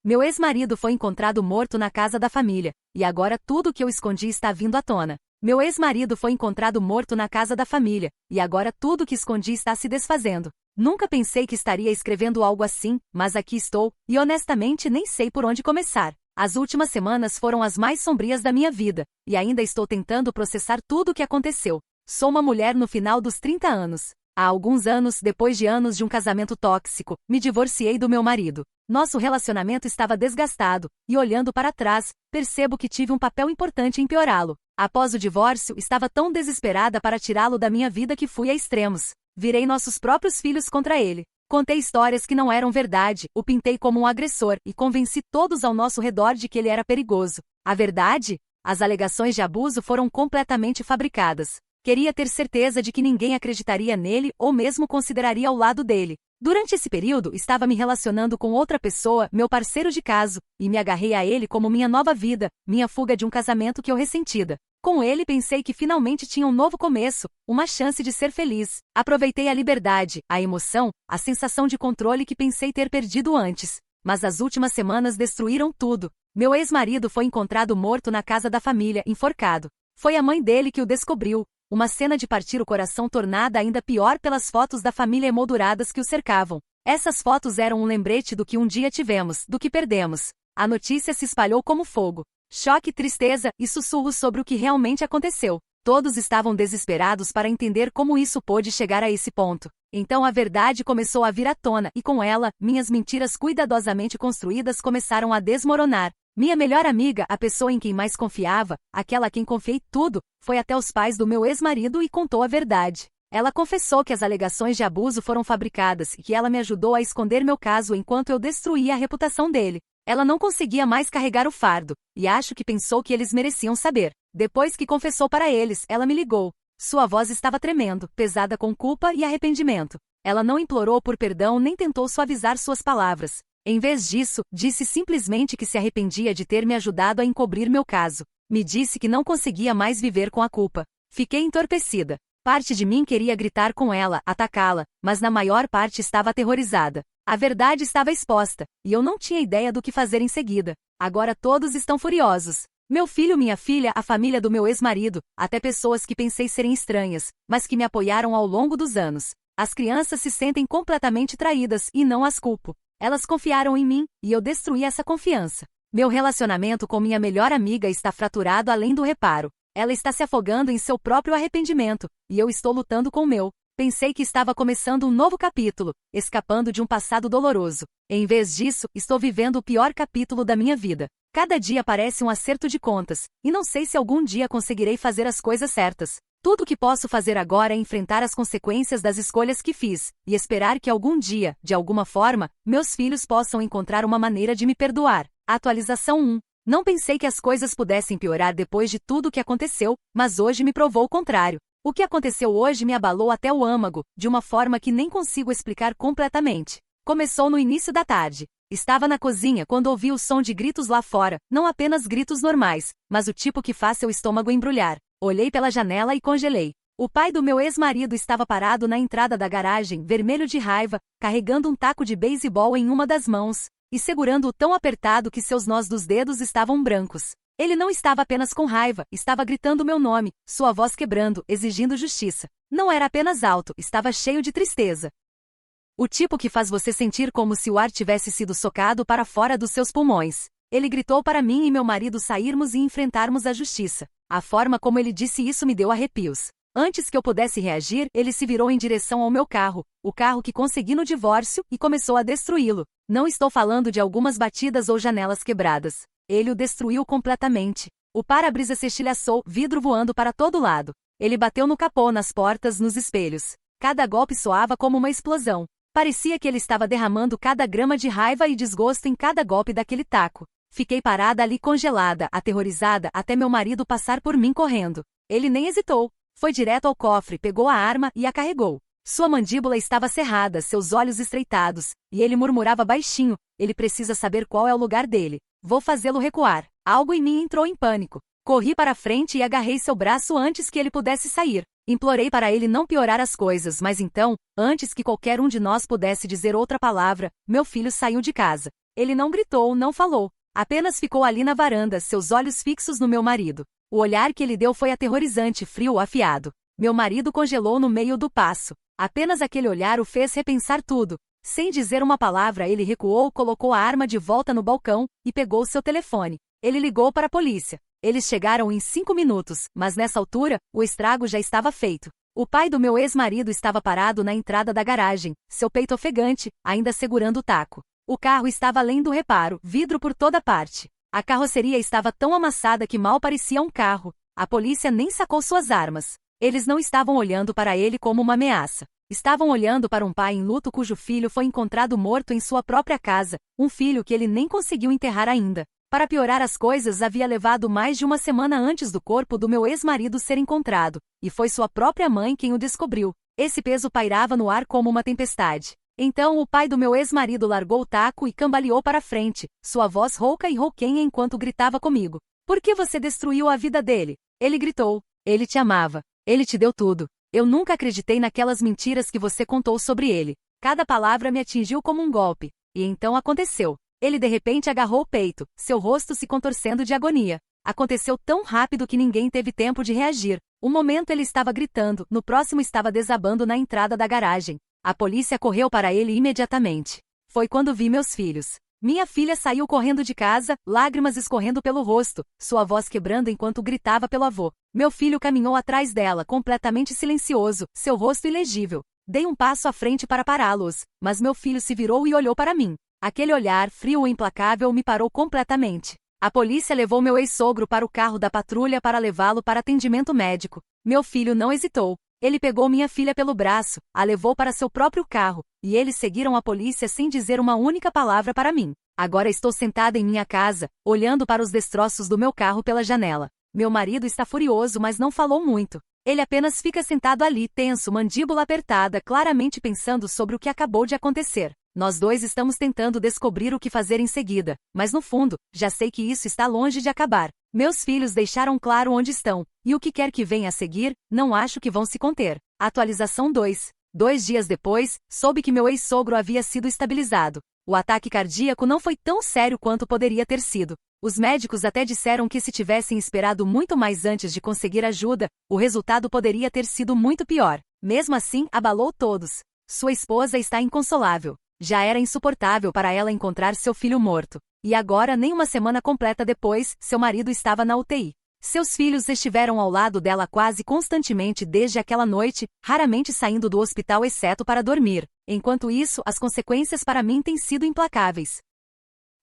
Meu ex-marido foi encontrado morto na casa da família, e agora tudo que eu escondi está vindo à tona. Meu ex-marido foi encontrado morto na casa da família, e agora tudo que escondi está se desfazendo. Nunca pensei que estaria escrevendo algo assim, mas aqui estou, e honestamente nem sei por onde começar. As últimas semanas foram as mais sombrias da minha vida, e ainda estou tentando processar tudo o que aconteceu. Sou uma mulher no final dos 30 anos. Há alguns anos, depois de anos de um casamento tóxico, me divorciei do meu marido. Nosso relacionamento estava desgastado, e olhando para trás, percebo que tive um papel importante em piorá-lo. Após o divórcio, estava tão desesperada para tirá-lo da minha vida que fui a extremos. Virei nossos próprios filhos contra ele. Contei histórias que não eram verdade, o pintei como um agressor e convenci todos ao nosso redor de que ele era perigoso. A verdade? As alegações de abuso foram completamente fabricadas. Queria ter certeza de que ninguém acreditaria nele ou mesmo consideraria ao lado dele. Durante esse período, estava me relacionando com outra pessoa, meu parceiro de caso, e me agarrei a ele como minha nova vida, minha fuga de um casamento que eu ressentida. Com ele pensei que finalmente tinha um novo começo, uma chance de ser feliz. Aproveitei a liberdade, a emoção, a sensação de controle que pensei ter perdido antes. Mas as últimas semanas destruíram tudo. Meu ex-marido foi encontrado morto na casa da família, enforcado. Foi a mãe dele que o descobriu. Uma cena de partir o coração tornada ainda pior pelas fotos da família emolduradas que o cercavam. Essas fotos eram um lembrete do que um dia tivemos, do que perdemos. A notícia se espalhou como fogo. Choque, tristeza e sussurros sobre o que realmente aconteceu. Todos estavam desesperados para entender como isso pôde chegar a esse ponto. Então a verdade começou a vir à tona e com ela, minhas mentiras cuidadosamente construídas começaram a desmoronar. Minha melhor amiga, a pessoa em quem mais confiava, aquela a quem confiei tudo, foi até os pais do meu ex-marido e contou a verdade. Ela confessou que as alegações de abuso foram fabricadas e que ela me ajudou a esconder meu caso enquanto eu destruía a reputação dele. Ela não conseguia mais carregar o fardo, e acho que pensou que eles mereciam saber. Depois que confessou para eles, ela me ligou. Sua voz estava tremendo, pesada com culpa e arrependimento. Ela não implorou por perdão nem tentou suavizar suas palavras. Em vez disso, disse simplesmente que se arrependia de ter me ajudado a encobrir meu caso. Me disse que não conseguia mais viver com a culpa. Fiquei entorpecida. Parte de mim queria gritar com ela, atacá-la, mas na maior parte estava aterrorizada. A verdade estava exposta, e eu não tinha ideia do que fazer em seguida. Agora todos estão furiosos. Meu filho, minha filha, a família do meu ex-marido, até pessoas que pensei serem estranhas, mas que me apoiaram ao longo dos anos. As crianças se sentem completamente traídas e não as culpo. Elas confiaram em mim, e eu destruí essa confiança. Meu relacionamento com minha melhor amiga está fraturado além do reparo. Ela está se afogando em seu próprio arrependimento, e eu estou lutando com o meu. Pensei que estava começando um novo capítulo, escapando de um passado doloroso. Em vez disso, estou vivendo o pior capítulo da minha vida. Cada dia parece um acerto de contas, e não sei se algum dia conseguirei fazer as coisas certas. Tudo o que posso fazer agora é enfrentar as consequências das escolhas que fiz, e esperar que algum dia, de alguma forma, meus filhos possam encontrar uma maneira de me perdoar. Atualização 1. Não pensei que as coisas pudessem piorar depois de tudo o que aconteceu, mas hoje me provou o contrário. O que aconteceu hoje me abalou até o âmago, de uma forma que nem consigo explicar completamente. Começou no início da tarde. Estava na cozinha quando ouvi o som de gritos lá fora, não apenas gritos normais, mas o tipo que faz seu estômago embrulhar. Olhei pela janela e congelei. O pai do meu ex-marido estava parado na entrada da garagem, vermelho de raiva, carregando um taco de beisebol em uma das mãos, e segurando-o tão apertado que seus nós dos dedos estavam brancos. Ele não estava apenas com raiva, estava gritando meu nome, sua voz quebrando, exigindo justiça. Não era apenas alto, estava cheio de tristeza. O tipo que faz você sentir como se o ar tivesse sido socado para fora dos seus pulmões. Ele gritou para mim e meu marido sairmos e enfrentarmos a justiça. A forma como ele disse isso me deu arrepios. Antes que eu pudesse reagir, ele se virou em direção ao meu carro, o carro que consegui no divórcio, e começou a destruí-lo. Não estou falando de algumas batidas ou janelas quebradas. Ele o destruiu completamente. O para-brisa se estilhaçou, vidro voando para todo lado. Ele bateu no capô, nas portas, nos espelhos. Cada golpe soava como uma explosão. Parecia que ele estava derramando cada grama de raiva e desgosto em cada golpe daquele taco. Fiquei parada ali congelada, aterrorizada, até meu marido passar por mim correndo. Ele nem hesitou. Foi direto ao cofre, pegou a arma e a carregou. Sua mandíbula estava cerrada, seus olhos estreitados, e ele murmurava baixinho, ele precisa saber qual é o lugar dele. Vou fazê-lo recuar. Algo em mim entrou em pânico. Corri para frente e agarrei seu braço antes que ele pudesse sair. Implorei para ele não piorar as coisas, mas então, antes que qualquer um de nós pudesse dizer outra palavra, meu filho saiu de casa. Ele não gritou, não falou. Apenas ficou ali na varanda, seus olhos fixos no meu marido. O olhar que ele deu foi aterrorizante, frio, afiado. Meu marido congelou no meio do passo. Apenas aquele olhar o fez repensar tudo. Sem dizer uma palavra, ele recuou, colocou a arma de volta no balcão e pegou seu telefone. Ele ligou para a polícia. Eles chegaram em 5 minutos, mas nessa altura, o estrago já estava feito. O pai do meu ex-marido estava parado na entrada da garagem, seu peito ofegante, ainda segurando o taco. O carro estava além do reparo, vidro por toda parte. A carroceria estava tão amassada que mal parecia um carro. A polícia nem sacou suas armas. Eles não estavam olhando para ele como uma ameaça. Estavam olhando para um pai em luto cujo filho foi encontrado morto em sua própria casa, um filho que ele nem conseguiu enterrar ainda. Para piorar as coisas, havia levado mais de uma semana antes do corpo do meu ex-marido ser encontrado, e foi sua própria mãe quem o descobriu. Esse peso pairava no ar como uma tempestade. Então o pai do meu ex-marido largou o taco e cambaleou para frente, sua voz rouca e rouquenha enquanto gritava comigo. Por que você destruiu a vida dele? Ele gritou. Ele te amava. Ele te deu tudo. Eu nunca acreditei naquelas mentiras que você contou sobre ele. Cada palavra me atingiu como um golpe. E então aconteceu. Ele de repente agarrou o peito, seu rosto se contorcendo de agonia. Aconteceu tão rápido que ninguém teve tempo de reagir. Um momento ele estava gritando, no próximo estava desabando na entrada da garagem. A polícia correu para ele imediatamente. Foi quando vi meus filhos. Minha filha saiu correndo de casa, lágrimas escorrendo pelo rosto, sua voz quebrando enquanto gritava pelo avô. Meu filho caminhou atrás dela, completamente silencioso, seu rosto ilegível. Dei um passo à frente para pará-los, mas meu filho se virou e olhou para mim. Aquele olhar frio e implacável me parou completamente. A polícia levou meu ex-sogro para o carro da patrulha para levá-lo para atendimento médico. Meu filho não hesitou. Ele pegou minha filha pelo braço, a levou para seu próprio carro, e eles seguiram a polícia sem dizer uma única palavra para mim. Agora estou sentada em minha casa, olhando para os destroços do meu carro pela janela. Meu marido está furioso, mas não falou muito. Ele apenas fica sentado ali, tenso, mandíbula apertada, claramente pensando sobre o que acabou de acontecer. Nós dois estamos tentando descobrir o que fazer em seguida, mas no fundo, já sei que isso está longe de acabar. Meus filhos deixaram claro onde estão, e o que quer que venha a seguir, não acho que vão se conter. Atualização 2. 2 dias depois, soube que meu ex-sogro havia sido estabilizado. O ataque cardíaco não foi tão sério quanto poderia ter sido. Os médicos até disseram que se tivessem esperado muito mais antes de conseguir ajuda, o resultado poderia ter sido muito pior. Mesmo assim, abalou todos. Sua esposa está inconsolável. Já era insuportável para ela encontrar seu filho morto. E agora, nem uma semana completa depois, seu marido estava na UTI. Seus filhos estiveram ao lado dela quase constantemente desde aquela noite, raramente saindo do hospital exceto para dormir. Enquanto isso, as consequências para mim têm sido implacáveis.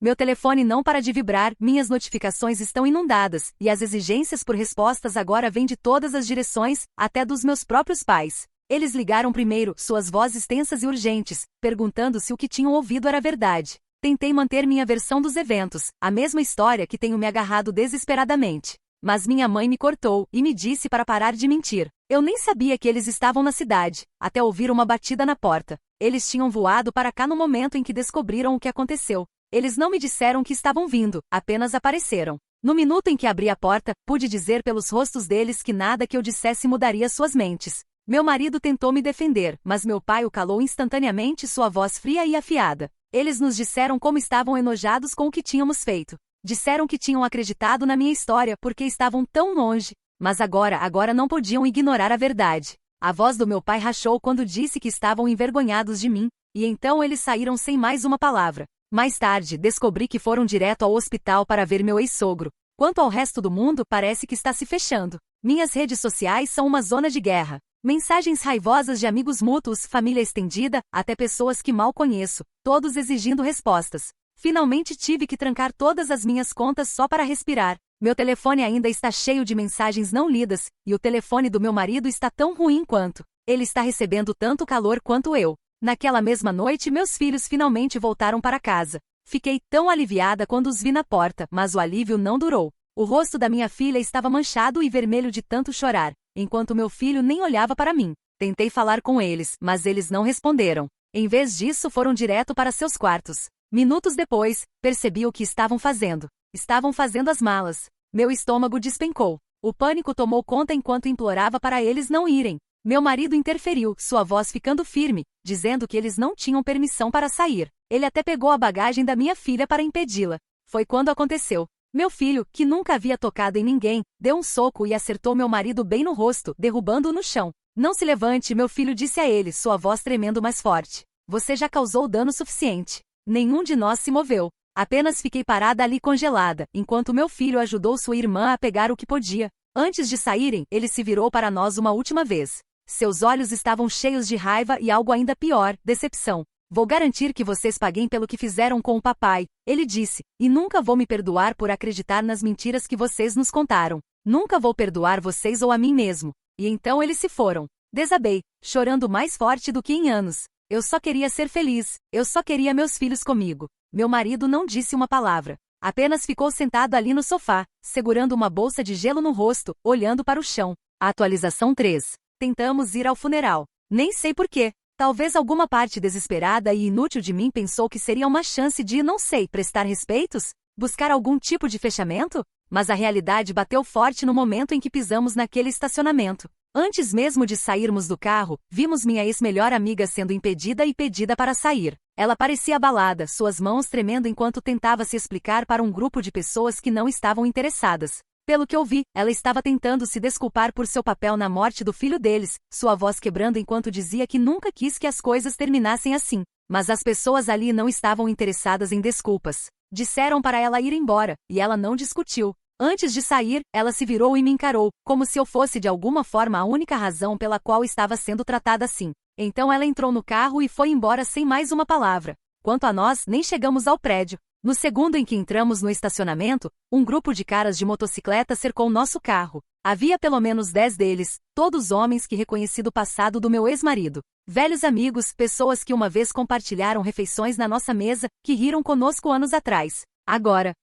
Meu telefone não para de vibrar, minhas notificações estão inundadas, e as exigências por respostas agora vêm de todas as direções, até dos meus próprios pais. Eles ligaram primeiro, suas vozes tensas e urgentes, perguntando se o que tinham ouvido era verdade. Tentei manter minha versão dos eventos, a mesma história que tenho me agarrado desesperadamente. Mas minha mãe me cortou e me disse para parar de mentir. Eu nem sabia que eles estavam na cidade, até ouvir uma batida na porta. Eles tinham voado para cá no momento em que descobriram o que aconteceu. Eles não me disseram que estavam vindo, apenas apareceram. No minuto em que abri a porta, pude dizer pelos rostos deles que nada que eu dissesse mudaria suas mentes. Meu marido tentou me defender, mas meu pai o calou instantaneamente, sua voz fria e afiada. Eles nos disseram como estavam enojados com o que tínhamos feito. Disseram que tinham acreditado na minha história porque estavam tão longe. Mas agora não podiam ignorar a verdade. A voz do meu pai rachou quando disse que estavam envergonhados de mim, e então eles saíram sem mais uma palavra. Mais tarde, descobri que foram direto ao hospital para ver meu ex-sogro. Quanto ao resto do mundo, parece que está se fechando. Minhas redes sociais são uma zona de guerra. Mensagens raivosas de amigos mútuos, família estendida, até pessoas que mal conheço, todos exigindo respostas. Finalmente tive que trancar todas as minhas contas só para respirar. Meu telefone ainda está cheio de mensagens não lidas, e o telefone do meu marido está tão ruim quanto. Ele está recebendo tanto calor quanto eu. Naquela mesma noite, meus filhos finalmente voltaram para casa. Fiquei tão aliviada quando os vi na porta, mas o alívio não durou. O rosto da minha filha estava manchado e vermelho de tanto chorar, enquanto meu filho nem olhava para mim. Tentei falar com eles, mas eles não responderam. Em vez disso, foram direto para seus quartos. Minutos depois, percebi o que estavam fazendo. Estavam fazendo as malas. Meu estômago despencou. O pânico tomou conta enquanto implorava para eles não irem. Meu marido interferiu, sua voz ficando firme, dizendo que eles não tinham permissão para sair. Ele até pegou a bagagem da minha filha para impedi-la. Foi quando aconteceu. Meu filho, que nunca havia tocado em ninguém, deu um soco e acertou meu marido bem no rosto, derrubando-o no chão. Não se levante, meu filho disse a ele, sua voz tremendo mais forte. Você já causou dano suficiente. Nenhum de nós se moveu. Apenas fiquei parada ali congelada, enquanto meu filho ajudou sua irmã a pegar o que podia. Antes de saírem, ele se virou para nós uma última vez. Seus olhos estavam cheios de raiva e algo ainda pior, decepção. Vou garantir que vocês paguem pelo que fizeram com o papai, ele disse, e nunca vou me perdoar por acreditar nas mentiras que vocês nos contaram. Nunca vou perdoar vocês ou a mim mesmo. E então eles se foram. Desabei, chorando mais forte do que em anos. Eu só queria ser feliz, eu só queria meus filhos comigo. Meu marido não disse uma palavra. Apenas ficou sentado ali no sofá, segurando uma bolsa de gelo no rosto, olhando para o chão. Atualização 3. Tentamos ir ao funeral. Nem sei porquê. Talvez alguma parte desesperada e inútil de mim pensou que seria uma chance de, não sei, prestar respeitos? Buscar algum tipo de fechamento? Mas a realidade bateu forte no momento em que pisamos naquele estacionamento. Antes mesmo de sairmos do carro, vimos minha ex-melhor amiga sendo impedida e pedida para sair. Ela parecia abalada, suas mãos tremendo enquanto tentava se explicar para um grupo de pessoas que não estavam interessadas. Pelo que ouvi, ela estava tentando se desculpar por seu papel na morte do filho deles, sua voz quebrando enquanto dizia que nunca quis que as coisas terminassem assim. Mas as pessoas ali não estavam interessadas em desculpas. Disseram para ela ir embora, e ela não discutiu. Antes de sair, ela se virou e me encarou, como se eu fosse de alguma forma a única razão pela qual estava sendo tratada assim. Então ela entrou no carro e foi embora sem mais uma palavra. Quanto a nós, nem chegamos ao prédio. No segundo em que entramos no estacionamento, um grupo de caras de motocicleta cercou nosso carro. Havia pelo menos 10 deles, todos homens que reconheci do passado do meu ex-marido. Velhos amigos, pessoas que uma vez compartilharam refeições na nossa mesa, que riram conosco anos atrás. Agora,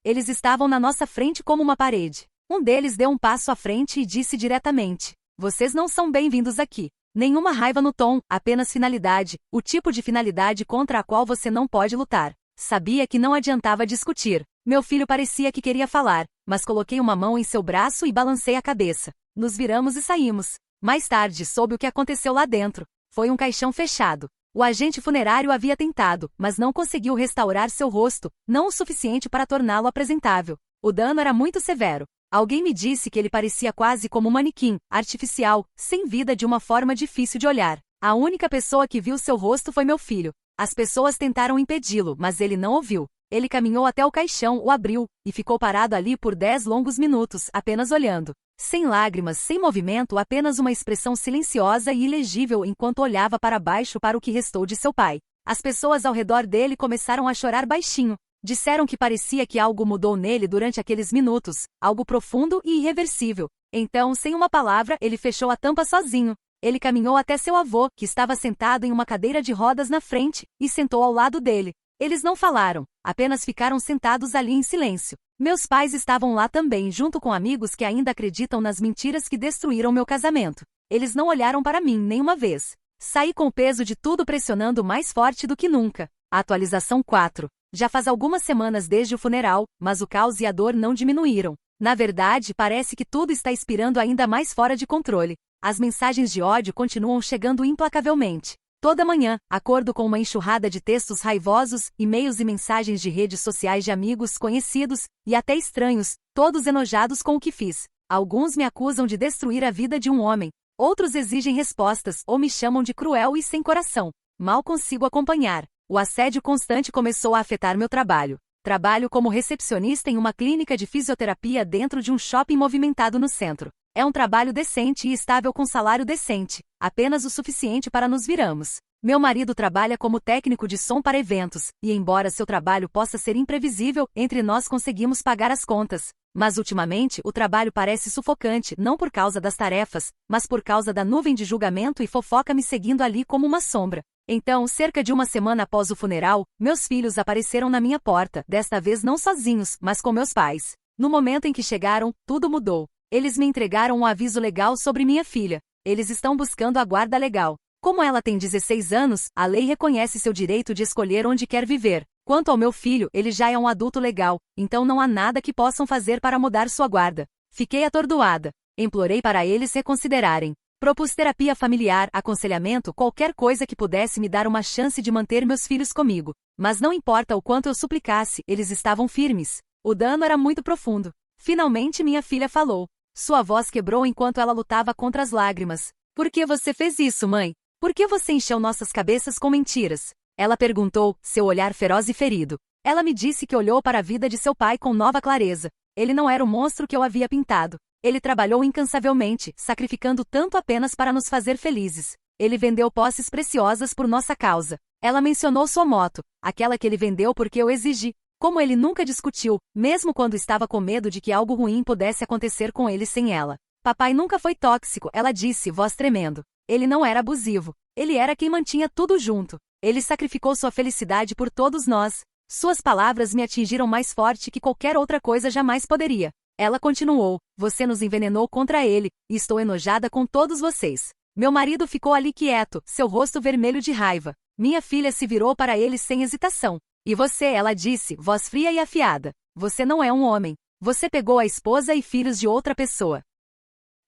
eles estavam na nossa frente como uma parede. Um deles deu um passo à frente e disse diretamente: "Vocês não são bem-vindos aqui." Nenhuma raiva no tom, apenas finalidade, o tipo de finalidade contra a qual você não pode lutar. Sabia que não adiantava discutir. Meu filho parecia que queria falar, mas coloquei uma mão em seu braço e balancei a cabeça. Nos viramos e saímos. Mais tarde soube o que aconteceu lá dentro. Foi um caixão fechado. O agente funerário havia tentado, mas não conseguiu restaurar seu rosto, não o suficiente para torná-lo apresentável. O dano era muito severo. Alguém me disse que ele parecia quase como um manequim, artificial, sem vida, de uma forma difícil de olhar. A única pessoa que viu seu rosto foi meu filho. As pessoas tentaram impedi-lo, mas ele não ouviu. Ele caminhou até o caixão, o abriu, e ficou parado ali por 10 longos minutos, apenas olhando. Sem lágrimas, sem movimento, apenas uma expressão silenciosa e ilegível enquanto olhava para baixo para o que restou de seu pai. As pessoas ao redor dele começaram a chorar baixinho. Disseram que parecia que algo mudou nele durante aqueles minutos, algo profundo e irreversível. Então, sem uma palavra, ele fechou a tampa sozinho. Ele caminhou até seu avô, que estava sentado em uma cadeira de rodas na frente, e sentou ao lado dele. Eles não falaram, apenas ficaram sentados ali em silêncio. Meus pais estavam lá também, junto com amigos que ainda acreditam nas mentiras que destruíram meu casamento. Eles não olharam para mim nenhuma vez. Saí com o peso de tudo pressionando mais forte do que nunca. Atualização 4. Já faz algumas semanas desde o funeral, mas o caos e a dor não diminuíram. Na verdade, parece que tudo está expirando ainda mais fora de controle. As mensagens de ódio continuam chegando implacavelmente. Toda manhã, acordo com uma enxurrada de textos raivosos, e-mails e mensagens de redes sociais de amigos, conhecidos, e até estranhos, todos enojados com o que fiz. Alguns me acusam de destruir a vida de um homem. Outros exigem respostas ou me chamam de cruel e sem coração. Mal consigo acompanhar. O assédio constante começou a afetar meu trabalho. Trabalho como recepcionista em uma clínica de fisioterapia dentro de um shopping movimentado no centro. É um trabalho decente e estável com salário decente, apenas o suficiente para nos virarmos. Meu marido trabalha como técnico de som para eventos, e embora seu trabalho possa ser imprevisível, entre nós conseguimos pagar as contas. Mas ultimamente o trabalho parece sufocante, não por causa das tarefas, mas por causa da nuvem de julgamento e fofoca me seguindo ali como uma sombra. Então, cerca de uma semana após o funeral, meus filhos apareceram na minha porta, desta vez não sozinhos, mas com meus pais. No momento em que chegaram, tudo mudou. Eles me entregaram um aviso legal sobre minha filha. Eles estão buscando a guarda legal. Como ela tem 16 anos, a lei reconhece seu direito de escolher onde quer viver. Quanto ao meu filho, ele já é um adulto legal, então não há nada que possam fazer para mudar sua guarda. Fiquei atordoada. Implorei para eles reconsiderarem. Propus terapia familiar, aconselhamento, qualquer coisa que pudesse me dar uma chance de manter meus filhos comigo. Mas não importa o quanto eu suplicasse, eles estavam firmes. O dano era muito profundo. Finalmente minha filha falou. Sua voz quebrou enquanto ela lutava contra as lágrimas. Por que você fez isso, mãe? Por que você encheu nossas cabeças com mentiras? Ela perguntou, seu olhar feroz e ferido. Ela me disse que olhou para a vida de seu pai com nova clareza. Ele não era o monstro que eu havia pintado. Ele trabalhou incansavelmente, sacrificando tanto apenas para nos fazer felizes. Ele vendeu posses preciosas por nossa causa. Ela mencionou sua moto, aquela que ele vendeu porque eu exigi. Como ele nunca discutiu, mesmo quando estava com medo de que algo ruim pudesse acontecer com ele sem ela. Papai nunca foi tóxico, ela disse, voz tremendo. Ele não era abusivo. Ele era quem mantinha tudo junto. Ele sacrificou sua felicidade por todos nós. Suas palavras me atingiram mais forte que qualquer outra coisa jamais poderia. Ela continuou, você nos envenenou contra ele, e estou enojada com todos vocês. Meu marido ficou ali quieto, seu rosto vermelho de raiva. Minha filha se virou para ele sem hesitação. E você, ela disse, voz fria e afiada. Você não é um homem. Você pegou a esposa e filhos de outra pessoa.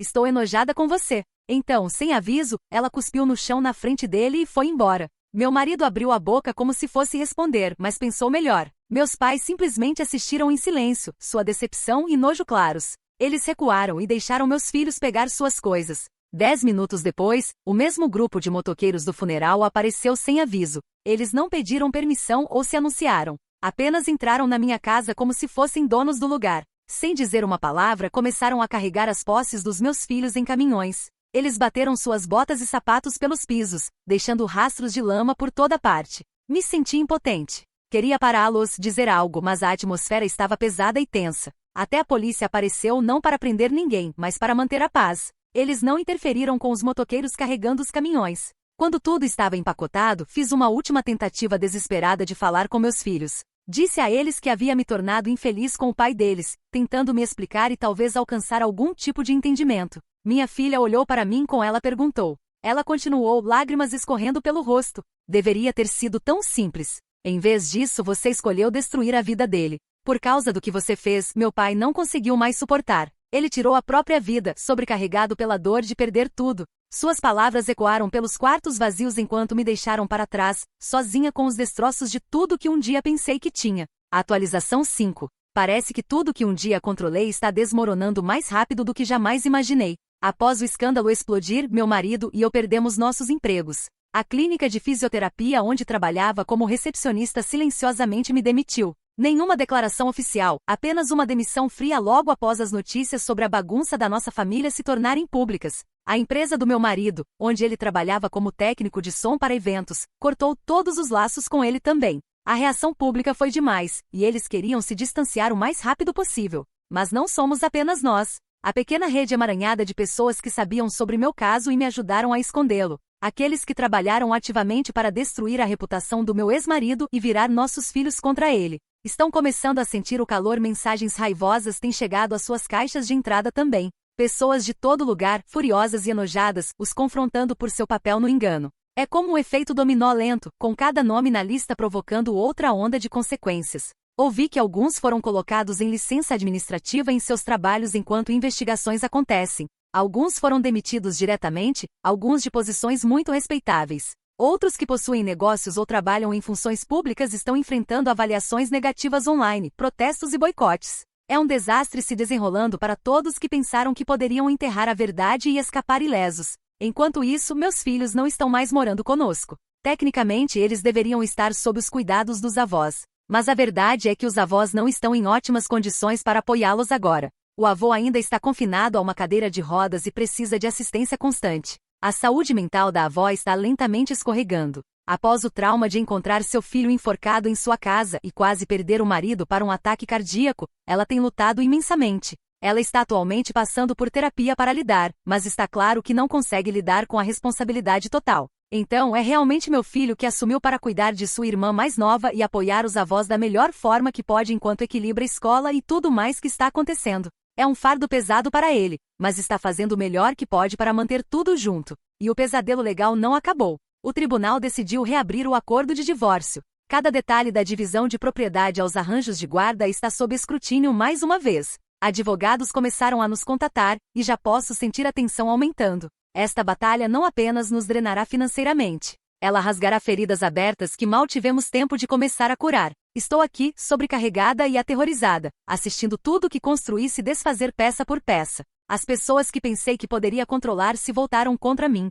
Estou enojada com você. Então, sem aviso, ela cuspiu no chão na frente dele e foi embora. Meu marido abriu a boca como se fosse responder, mas pensou melhor. Meus pais simplesmente assistiram em silêncio, sua decepção e nojo claros. Eles recuaram e deixaram meus filhos pegar suas coisas. 10 minutos depois, o mesmo grupo de motoqueiros do funeral apareceu sem aviso. Eles não pediram permissão ou se anunciaram. Apenas entraram na minha casa como se fossem donos do lugar. Sem dizer uma palavra, começaram a carregar as posses dos meus filhos em caminhões. Eles bateram suas botas e sapatos pelos pisos, deixando rastros de lama por toda parte. Me senti impotente. Queria pará-los, dizer algo, mas a atmosfera estava pesada e tensa. Até a polícia apareceu não para prender ninguém, mas para manter a paz. Eles não interferiram com os motoqueiros carregando os caminhões. Quando tudo estava empacotado, fiz uma última tentativa desesperada de falar com meus filhos. Disse a eles que havia me tornado infeliz com o pai deles, tentando me explicar e talvez alcançar algum tipo de entendimento. Minha filha olhou para mim com ela perguntou. Ela continuou, lágrimas escorrendo pelo rosto. Deveria ter sido tão simples. Em vez disso, você escolheu destruir a vida dele. Por causa do que você fez, meu pai não conseguiu mais suportar. Ele tirou a própria vida, sobrecarregado pela dor de perder tudo. Suas palavras ecoaram pelos quartos vazios enquanto me deixaram para trás, sozinha com os destroços de tudo que um dia pensei que tinha. Atualização 5. Parece que tudo que um dia controlei está desmoronando mais rápido do que jamais imaginei. Após o escândalo explodir, meu marido e eu perdemos nossos empregos. A clínica de fisioterapia onde trabalhava como recepcionista silenciosamente me demitiu. Nenhuma declaração oficial, apenas uma demissão fria logo após as notícias sobre a bagunça da nossa família se tornarem públicas. A empresa do meu marido, onde ele trabalhava como técnico de som para eventos, cortou todos os laços com ele também. A reação pública foi demais, e eles queriam se distanciar o mais rápido possível. Mas não somos apenas nós. A pequena rede emaranhada de pessoas que sabiam sobre meu caso e me ajudaram a escondê-lo. Aqueles que trabalharam ativamente para destruir a reputação do meu ex-marido e virar nossos filhos contra ele. Estão começando a sentir o calor. Mensagens raivosas têm chegado às suas caixas de entrada também. Pessoas de todo lugar, furiosas e enojadas, os confrontando por seu papel no engano. É como um efeito dominó lento, com cada nome na lista provocando outra onda de consequências. Ouvi que alguns foram colocados em licença administrativa em seus trabalhos enquanto investigações acontecem. Alguns foram demitidos diretamente, alguns de posições muito respeitáveis. Outros que possuem negócios ou trabalham em funções públicas estão enfrentando avaliações negativas online, protestos e boicotes. É um desastre se desenrolando para todos que pensaram que poderiam enterrar a verdade e escapar ilesos. Enquanto isso, meus filhos não estão mais morando conosco. Tecnicamente, eles deveriam estar sob os cuidados dos avós. Mas a verdade é que os avós não estão em ótimas condições para apoiá-los agora. O avô ainda está confinado a uma cadeira de rodas e precisa de assistência constante. A saúde mental da avó está lentamente escorregando. Após o trauma de encontrar seu filho enforcado em sua casa e quase perder o marido para um ataque cardíaco, ela tem lutado imensamente. Ela está atualmente passando por terapia para lidar, mas está claro que não consegue lidar com a responsabilidade total. Então é realmente meu filho que assumiu para cuidar de sua irmã mais nova e apoiar os avós da melhor forma que pode enquanto equilibra a escola e tudo mais que está acontecendo. É um fardo pesado para ele, mas está fazendo o melhor que pode para manter tudo junto. E o pesadelo legal não acabou. O tribunal decidiu reabrir o acordo de divórcio. Cada detalhe da divisão de propriedade aos arranjos de guarda está sob escrutínio mais uma vez. Advogados começaram a nos contatar, e já posso sentir a tensão aumentando. Esta batalha não apenas nos drenará financeiramente. Ela rasgará feridas abertas que mal tivemos tempo de começar a curar. Estou aqui, sobrecarregada e aterrorizada, assistindo tudo que construí se desfazer peça por peça. As pessoas que pensei que poderia controlar se voltaram contra mim.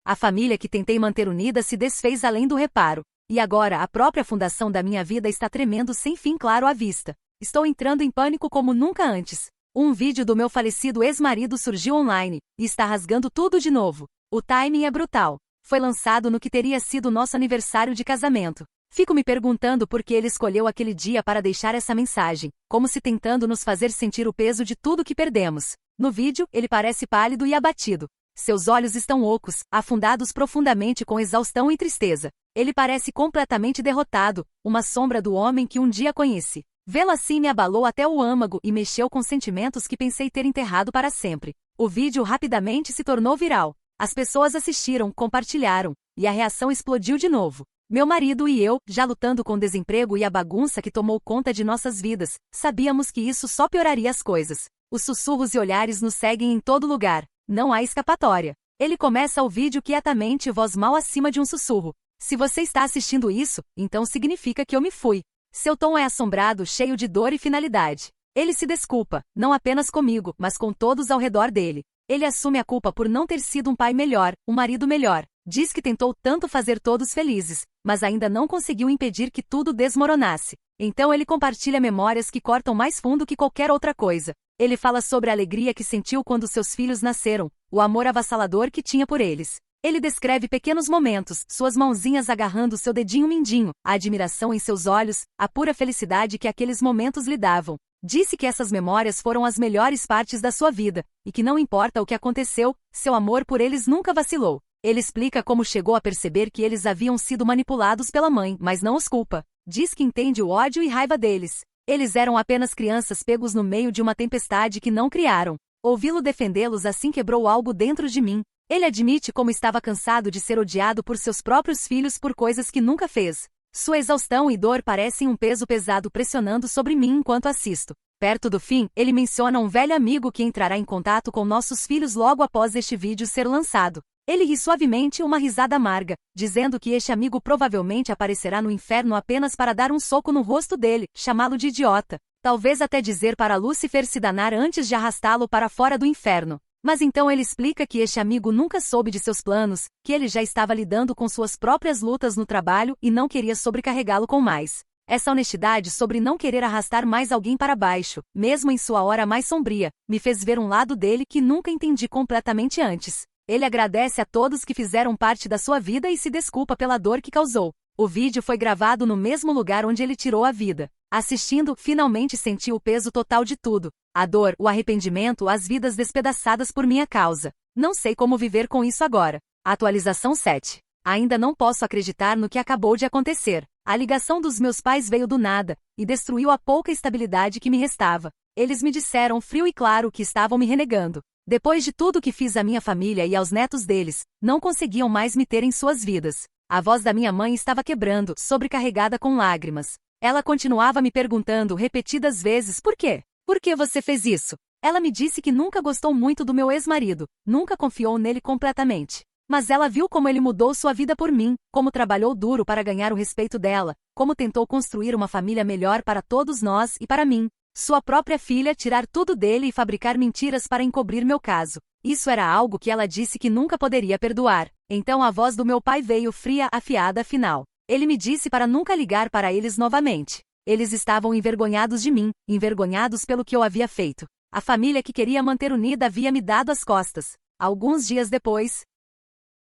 A família que tentei manter unida se desfez além do reparo. E agora a própria fundação da minha vida está tremendo sem fim claro à vista. Estou entrando em pânico como nunca antes. Um vídeo do meu falecido ex-marido surgiu online, e está rasgando tudo de novo. O timing é brutal. Foi lançado no que teria sido nosso aniversário de casamento. Fico me perguntando por que ele escolheu aquele dia para deixar essa mensagem, como se tentando nos fazer sentir o peso de tudo que perdemos. No vídeo, ele parece pálido e abatido. Seus olhos estão ocos, afundados profundamente com exaustão e tristeza. Ele parece completamente derrotado, uma sombra do homem que um dia conheci. Vê-lo assim me abalou até o âmago e mexeu com sentimentos que pensei ter enterrado para sempre. O vídeo rapidamente se tornou viral. As pessoas assistiram, compartilharam, e a reação explodiu de novo. Meu marido e eu, já lutando com o desemprego e a bagunça que tomou conta de nossas vidas, sabíamos que isso só pioraria as coisas. Os sussurros e olhares nos seguem em todo lugar. Não há escapatória. Ele começa o vídeo quietamente, voz mal acima de um sussurro. Se você está assistindo isso, então significa que eu me fui. Seu tom é assombrado, cheio de dor e finalidade. Ele se desculpa, não apenas comigo, mas com todos ao redor dele. Ele assume a culpa por não ter sido um pai melhor, um marido melhor. Diz que tentou tanto fazer todos felizes, mas ainda não conseguiu impedir que tudo desmoronasse. Então ele compartilha memórias que cortam mais fundo que qualquer outra coisa. Ele fala sobre a alegria que sentiu quando seus filhos nasceram, o amor avassalador que tinha por eles. Ele descreve pequenos momentos, suas mãozinhas agarrando seu dedinho mindinho, a admiração em seus olhos, a pura felicidade que aqueles momentos lhe davam. Disse que essas memórias foram as melhores partes da sua vida, e que não importa o que aconteceu, seu amor por eles nunca vacilou. Ele explica como chegou a perceber que eles haviam sido manipulados pela mãe, mas não os culpa. Diz que entende o ódio e raiva deles. Eles eram apenas crianças pegos no meio de uma tempestade que não criaram. Ouvi-lo defendê-los assim quebrou algo dentro de mim. Ele admite como estava cansado de ser odiado por seus próprios filhos por coisas que nunca fez. Sua exaustão e dor parecem um peso pesado pressionando sobre mim enquanto assisto. Perto do fim, ele menciona um velho amigo que entrará em contato com nossos filhos logo após este vídeo ser lançado. Ele ri suavemente uma risada amarga, dizendo que este amigo provavelmente aparecerá no inferno apenas para dar um soco no rosto dele, chamá-lo de idiota. Talvez até dizer para Lúcifer se danar antes de arrastá-lo para fora do inferno. Mas então ele explica que este amigo nunca soube de seus planos, que ele já estava lidando com suas próprias lutas no trabalho e não queria sobrecarregá-lo com mais. Essa honestidade sobre não querer arrastar mais alguém para baixo, mesmo em sua hora mais sombria, me fez ver um lado dele que nunca entendi completamente antes. Ele agradece a todos que fizeram parte da sua vida e se desculpa pela dor que causou. O vídeo foi gravado no mesmo lugar onde ele tirou a vida. Assistindo, finalmente senti o peso total de tudo. A dor, o arrependimento, as vidas despedaçadas por minha causa. Não sei como viver com isso agora. Atualização 7. Ainda não posso acreditar no que acabou de acontecer. A ligação dos meus pais veio do nada, e destruiu a pouca estabilidade que me restava. Eles me disseram frio e claro que estavam me renegando. Depois de tudo que fiz à minha família e aos netos deles, não conseguiam mais me ter em suas vidas. A voz da minha mãe estava quebrando, sobrecarregada com lágrimas. Ela continuava me perguntando repetidas vezes por quê? Por que você fez isso? Ela me disse que nunca gostou muito do meu ex-marido, nunca confiou nele completamente. Mas ela viu como ele mudou sua vida por mim, como trabalhou duro para ganhar o respeito dela, como tentou construir uma família melhor para todos nós e para mim. Sua própria filha tirar tudo dele e fabricar mentiras para encobrir meu caso. Isso era algo que ela disse que nunca poderia perdoar. Então a voz do meu pai veio fria, afiada afinal. Ele me disse para nunca ligar para eles novamente. Eles estavam envergonhados de mim, envergonhados pelo que eu havia feito. A família que queria manter unida havia me dado as costas. Alguns dias depois,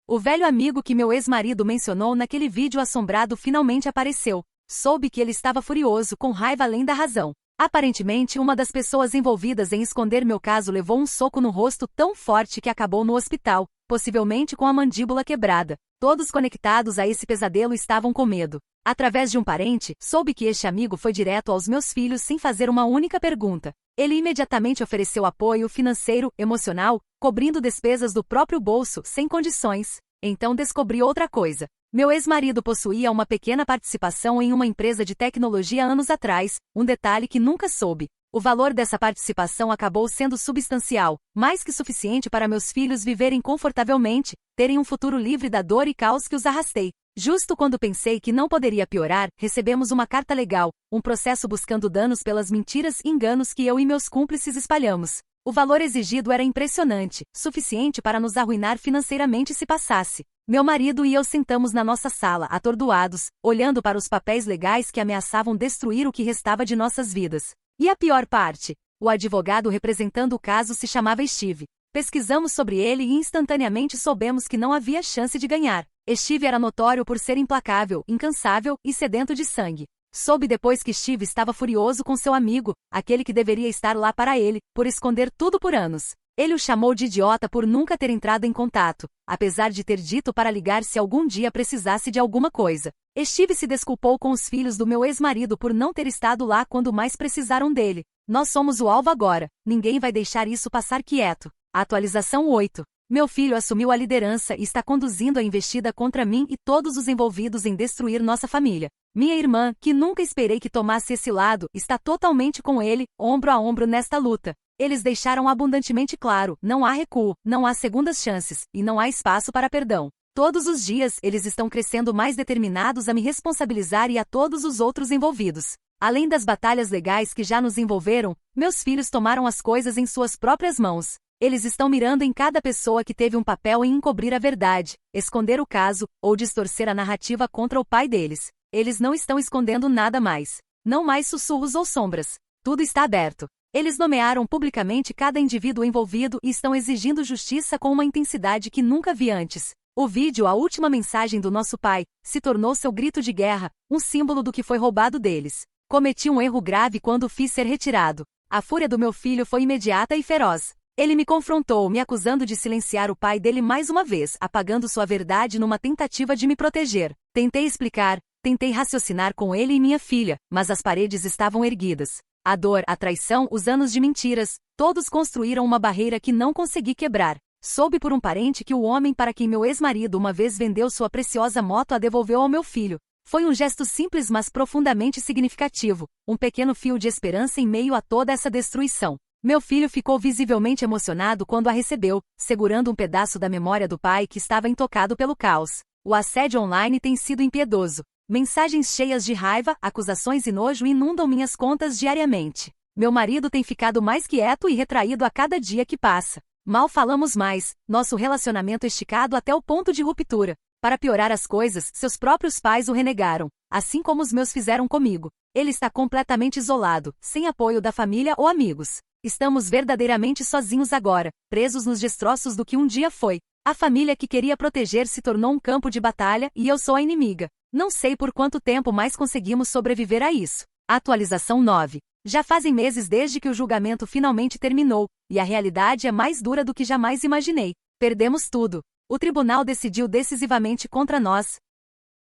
o velho amigo que meu ex-marido mencionou naquele vídeo assombrado finalmente apareceu. Soube que ele estava furioso, com raiva além da razão. Aparentemente, uma das pessoas envolvidas em esconder meu caso levou um soco no rosto tão forte que acabou no hospital, possivelmente com a mandíbula quebrada. Todos conectados a esse pesadelo estavam com medo. Através de um parente, soube que este amigo foi direto aos meus filhos sem fazer uma única pergunta. Ele imediatamente ofereceu apoio financeiro, emocional, cobrindo despesas do próprio bolso, sem condições. Então descobri outra coisa. Meu ex-marido possuía uma pequena participação em uma empresa de tecnologia anos atrás, um detalhe que nunca soube. O valor dessa participação acabou sendo substancial, mais que suficiente para meus filhos viverem confortavelmente, terem um futuro livre da dor e caos que os arrastei. Justo quando pensei que não poderia piorar, recebemos uma carta legal, um processo buscando danos pelas mentiras e enganos que eu e meus cúmplices espalhamos. O valor exigido era impressionante, suficiente para nos arruinar financeiramente se passasse. Meu marido e eu sentamos na nossa sala, atordoados, olhando para os papéis legais que ameaçavam destruir o que restava de nossas vidas. E a pior parte? O advogado representando o caso se chamava Steve. Pesquisamos sobre ele e instantaneamente soubemos que não havia chance de ganhar. Steve era notório por ser implacável, incansável e sedento de sangue. Soube depois que Steve estava furioso com seu amigo, aquele que deveria estar lá para ele, por esconder tudo por anos. Ele o chamou de idiota por nunca ter entrado em contato, apesar de ter dito para ligar se algum dia precisasse de alguma coisa. Steve se desculpou com os filhos do meu ex-marido por não ter estado lá quando mais precisaram dele. Nós somos o alvo agora, ninguém vai deixar isso passar quieto. Atualização 8. Meu filho assumiu a liderança e está conduzindo a investida contra mim e todos os envolvidos em destruir nossa família. Minha irmã, que nunca esperei que tomasse esse lado, está totalmente com ele, ombro a ombro nesta luta. Eles deixaram abundantemente claro, não há recuo, não há segundas chances, e não há espaço para perdão. Todos os dias, eles estão crescendo mais determinados a me responsabilizar e a todos os outros envolvidos. Além das batalhas legais que já nos envolveram, meus filhos tomaram as coisas em suas próprias mãos. Eles estão mirando em cada pessoa que teve um papel em encobrir a verdade, esconder o caso, ou distorcer a narrativa contra o pai deles. Eles não estão escondendo nada mais. Não mais sussurros ou sombras. Tudo está aberto. Eles nomearam publicamente cada indivíduo envolvido e estão exigindo justiça com uma intensidade que nunca vi antes. O vídeo, a última mensagem do nosso pai, se tornou seu grito de guerra, um símbolo do que foi roubado deles. Cometi um erro grave quando o fiz ser retirado. A fúria do meu filho foi imediata e feroz. Ele me confrontou, me acusando de silenciar o pai dele mais uma vez, apagando sua verdade numa tentativa de me proteger. Tentei explicar, tentei raciocinar com ele e minha filha, mas as paredes estavam erguidas. A dor, a traição, os anos de mentiras, todos construíram uma barreira que não consegui quebrar. Soube por um parente que o homem para quem meu ex-marido uma vez vendeu sua preciosa moto a devolveu ao meu filho. Foi um gesto simples mas profundamente significativo, um pequeno fio de esperança em meio a toda essa destruição. Meu filho ficou visivelmente emocionado quando a recebeu, segurando um pedaço da memória do pai que estava intocado pelo caos. O assédio online tem sido impiedoso. Mensagens cheias de raiva, acusações e nojo inundam minhas contas diariamente. Meu marido tem ficado mais quieto e retraído a cada dia que passa. Mal falamos mais, nosso relacionamento esticado até o ponto de ruptura. Para piorar as coisas, seus próprios pais o renegaram, assim como os meus fizeram comigo. Ele está completamente isolado, sem apoio da família ou amigos. Estamos verdadeiramente sozinhos agora, presos nos destroços do que um dia foi. A família que queria proteger se tornou um campo de batalha e eu sou a inimiga. Não sei por quanto tempo mais conseguimos sobreviver a isso. Atualização 9. Já fazem meses desde que o julgamento finalmente terminou, e a realidade é mais dura do que jamais imaginei. Perdemos tudo. O tribunal decidiu decisivamente contra nós,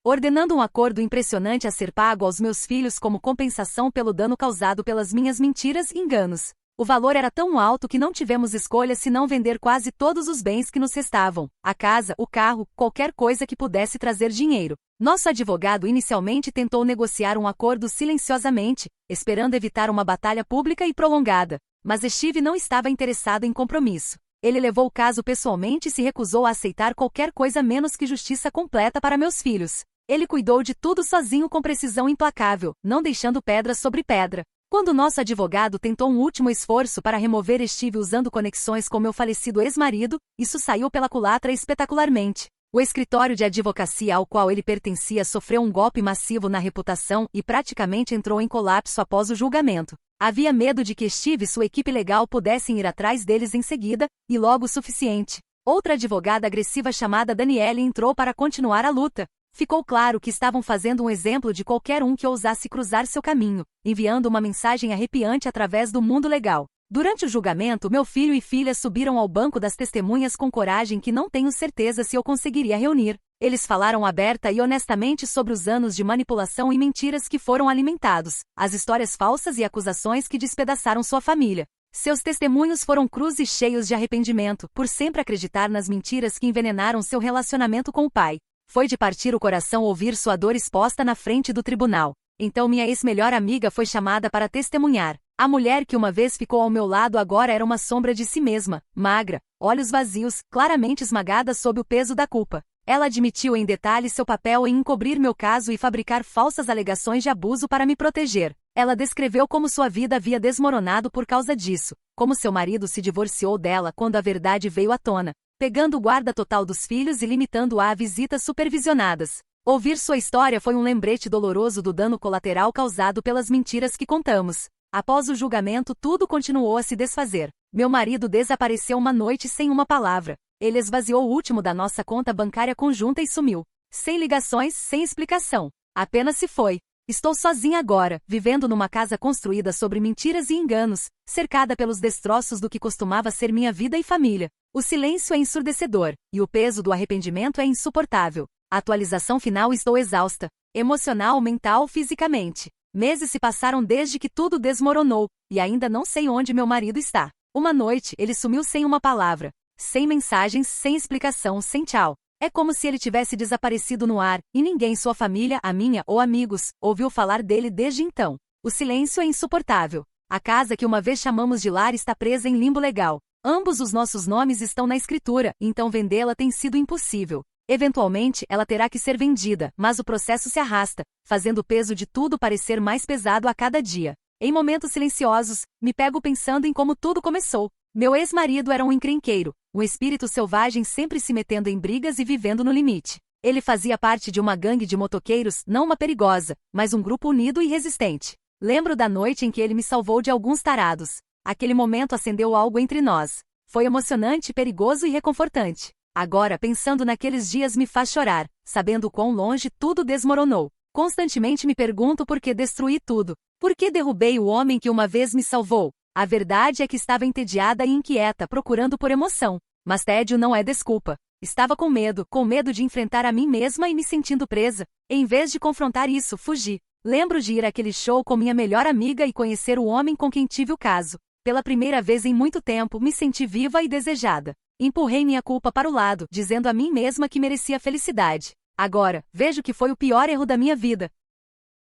ordenando um acordo impressionante a ser pago aos meus filhos como compensação pelo dano causado pelas minhas mentiras e enganos. O valor era tão alto que não tivemos escolha senão vender quase todos os bens que nos restavam, a casa, o carro, qualquer coisa que pudesse trazer dinheiro. Nosso advogado inicialmente tentou negociar um acordo silenciosamente, esperando evitar uma batalha pública e prolongada. Mas Steve não estava interessado em compromisso. Ele levou o caso pessoalmente e se recusou a aceitar qualquer coisa menos que justiça completa para meus filhos. Ele cuidou de tudo sozinho com precisão implacável, não deixando pedra sobre pedra. Quando nosso advogado tentou um último esforço para remover Steve usando conexões com meu falecido ex-marido, isso saiu pela culatra espetacularmente. O escritório de advocacia ao qual ele pertencia sofreu um golpe massivo na reputação e praticamente entrou em colapso após o julgamento. Havia medo de que Steve e sua equipe legal pudessem ir atrás deles em seguida, e logo o suficiente. Outra advogada agressiva chamada Danielle entrou para continuar a luta. Ficou claro que estavam fazendo um exemplo de qualquer um que ousasse cruzar seu caminho, enviando uma mensagem arrepiante através do mundo legal. Durante o julgamento, meu filho e filha subiram ao banco das testemunhas com coragem que não tenho certeza se eu conseguiria reunir. Eles falaram aberta e honestamente sobre os anos de manipulação e mentiras que foram alimentados, as histórias falsas e acusações que despedaçaram sua família. Seus testemunhos foram crus e cheios de arrependimento, por sempre acreditar nas mentiras que envenenaram seu relacionamento com o pai. Foi de partir o coração ouvir sua dor exposta na frente do tribunal. Então minha ex-melhor amiga foi chamada para testemunhar. A mulher que uma vez ficou ao meu lado agora era uma sombra de si mesma, magra, olhos vazios, claramente esmagada sob o peso da culpa. Ela admitiu em detalhe seu papel em encobrir meu caso e fabricar falsas alegações de abuso para me proteger. Ela descreveu como sua vida havia desmoronado por causa disso, como seu marido se divorciou dela quando a verdade veio à tona, pegando o guarda total dos filhos e limitando-a a visitas supervisionadas. Ouvir sua história foi um lembrete doloroso do dano colateral causado pelas mentiras que contamos. Após o julgamento, tudo continuou a se desfazer. Meu marido desapareceu uma noite sem uma palavra. Ele esvaziou o último da nossa conta bancária conjunta e sumiu. Sem ligações, sem explicação. Apenas se foi. Estou sozinha agora, vivendo numa casa construída sobre mentiras e enganos, cercada pelos destroços do que costumava ser minha vida e família. O silêncio é ensurdecedor, e o peso do arrependimento é insuportável. Atualização final: estou exausta. Emocional, mental, fisicamente. Meses se passaram desde que tudo desmoronou, e ainda não sei onde meu marido está. Uma noite, ele sumiu sem uma palavra. Sem mensagens, sem explicação, sem tchau. É como se ele tivesse desaparecido no ar, e ninguém, sua família, a minha ou amigos, ouviu falar dele desde então. O silêncio é insuportável. A casa que uma vez chamamos de lar está presa em limbo legal. Ambos os nossos nomes estão na escritura, então vendê-la tem sido impossível. Eventualmente, ela terá que ser vendida, mas o processo se arrasta, fazendo o peso de tudo parecer mais pesado a cada dia. Em momentos silenciosos, me pego pensando em como tudo começou. Meu ex-marido era um encrenqueiro, um espírito selvagem sempre se metendo em brigas e vivendo no limite. Ele fazia parte de uma gangue de motoqueiros, não uma perigosa, mas um grupo unido e resistente. Lembro da noite em que ele me salvou de alguns tarados. Aquele momento acendeu algo entre nós. Foi emocionante, perigoso e reconfortante. Agora, pensando naqueles dias me faz chorar, sabendo quão longe tudo desmoronou. Constantemente me pergunto por que destruí tudo. Por que derrubei o homem que uma vez me salvou? A verdade é que estava entediada e inquieta, procurando por emoção. Mas tédio não é desculpa. Estava com medo de enfrentar a mim mesma e me sentindo presa. Em vez de confrontar isso, fugi. Lembro de ir àquele show com minha melhor amiga e conhecer o homem com quem tive o caso. Pela primeira vez em muito tempo, me senti viva e desejada. Empurrei minha culpa para o lado, dizendo a mim mesma que merecia felicidade. Agora, vejo que foi o pior erro da minha vida.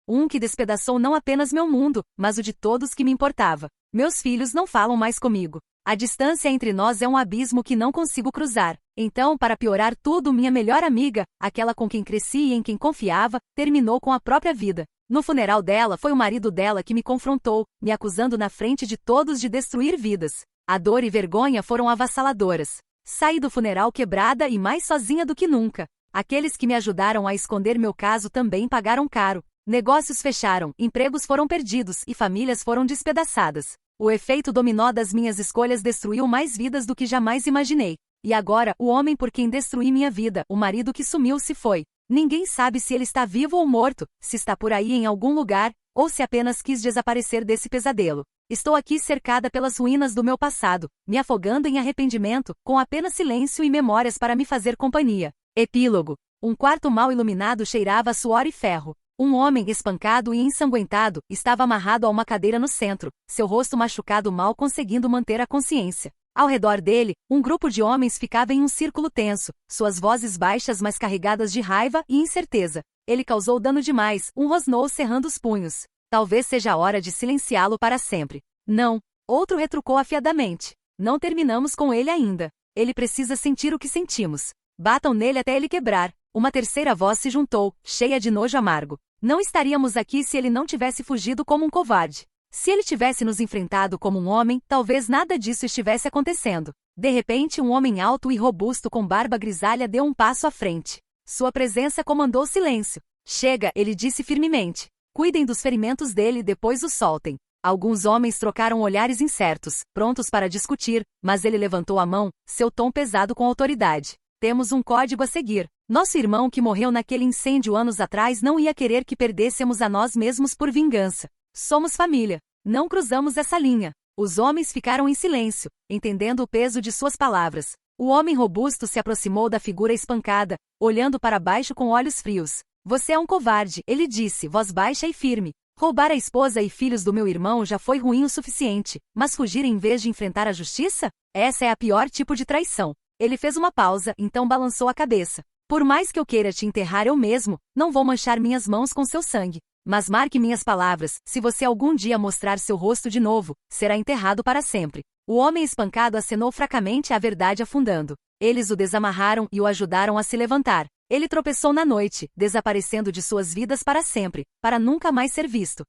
Um que despedaçou não apenas meu mundo, mas o de todos que me importava. Meus filhos não falam mais comigo. A distância entre nós é um abismo que não consigo cruzar. Então, para piorar tudo, minha melhor amiga, aquela com quem cresci e em quem confiava, terminou com a própria vida. No funeral dela, foi o marido dela que me confrontou, me acusando na frente de todos de destruir vidas. A dor e vergonha foram avassaladoras. Saí do funeral quebrada e mais sozinha do que nunca. Aqueles que me ajudaram a esconder meu caso também pagaram caro. Negócios fecharam, empregos foram perdidos e famílias foram despedaçadas. O efeito dominó das minhas escolhas destruiu mais vidas do que jamais imaginei. E agora, o homem por quem destruí minha vida, o marido que sumiu, se foi. Ninguém sabe se ele está vivo ou morto, se está por aí em algum lugar, ou se apenas quis desaparecer desse pesadelo. Estou aqui cercada pelas ruínas do meu passado, me afogando em arrependimento, com apenas silêncio e memórias para me fazer companhia. Epílogo. Um quarto mal iluminado cheirava a suor e ferro. Um homem espancado e ensanguentado estava amarrado a uma cadeira no centro, seu rosto machucado mal conseguindo manter a consciência. Ao redor dele, um grupo de homens ficava em um círculo tenso, suas vozes baixas mas carregadas de raiva e incerteza. Ele causou dano demais, um rosnou cerrando os punhos. Talvez seja a hora de silenciá-lo para sempre. Não. Outro retrucou afiadamente. Não terminamos com ele ainda. Ele precisa sentir o que sentimos. Batam nele até ele quebrar. Uma terceira voz se juntou, cheia de nojo amargo. Não estaríamos aqui se ele não tivesse fugido como um covarde. Se ele tivesse nos enfrentado como um homem, talvez nada disso estivesse acontecendo. De repente, um homem alto e robusto com barba grisalha deu um passo à frente. Sua presença comandou o silêncio. Chega, ele disse firmemente. Cuidem dos ferimentos dele e depois o soltem. Alguns homens trocaram olhares incertos, prontos para discutir, mas ele levantou a mão, seu tom pesado com autoridade. Temos um código a seguir. Nosso irmão que morreu naquele incêndio anos atrás não ia querer que perdêssemos a nós mesmos por vingança. Somos família. Não cruzamos essa linha. Os homens ficaram em silêncio, entendendo o peso de suas palavras. O homem robusto se aproximou da figura espancada, olhando para baixo com olhos frios. Você é um covarde, ele disse, voz baixa e firme. Roubar a esposa e filhos do meu irmão já foi ruim o suficiente, mas fugir em vez de enfrentar a justiça? Essa é a pior tipo de traição. Ele fez uma pausa, então balançou a cabeça. Por mais que eu queira te enterrar eu mesmo, não vou manchar minhas mãos com seu sangue. Mas marque minhas palavras, se você algum dia mostrar seu rosto de novo, será enterrado para sempre. O homem espancado acenou fracamente a verdade afundando. Eles o desamarraram e o ajudaram a se levantar. Ele tropeçou na noite, desaparecendo de suas vidas para sempre, para nunca mais ser visto.